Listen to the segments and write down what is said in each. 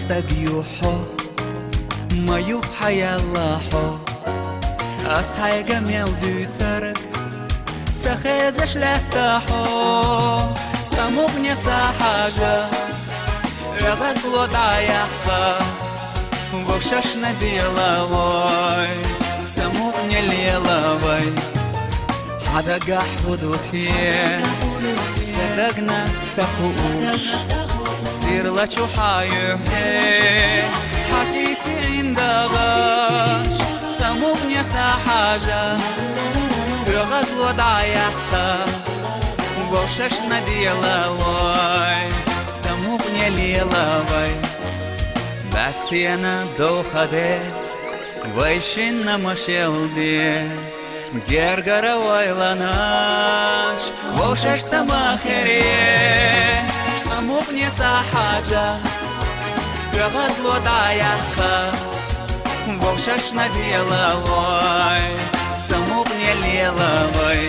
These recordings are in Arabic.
استبيوحو ما يوحى يلاحو أصحى جميل دوترك سخيزش لتاحو سموغني سحاجة غزلو ضايحة وشش نديلاوي سموغني ليلاوي حدا قح ودوتي صدقنا سخوش سير لشو حايه حتيسي عندغاش سموغني سحاجة غزلو ضايحة وشش نديلاوي سموغني ليلاوي باستينا دوخده ويشنا مشيلدي جرجر ويلاناش وشش سماخري سموغني سحاجة غزلو ضايحة وشش نديلاوي سموغني ليلاوي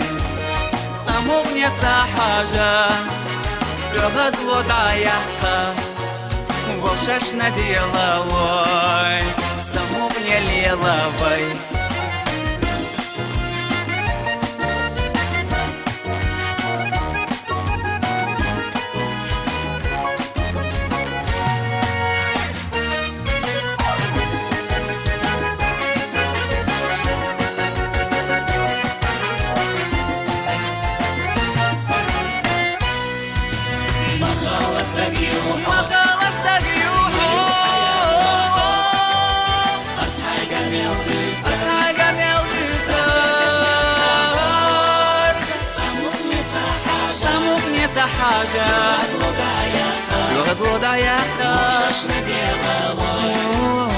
سموغني سحاجة غزلو ضايحة وشش نديلاوي سموغني ليلاوي حاجة غزلو ضايحة وشش نديلاوي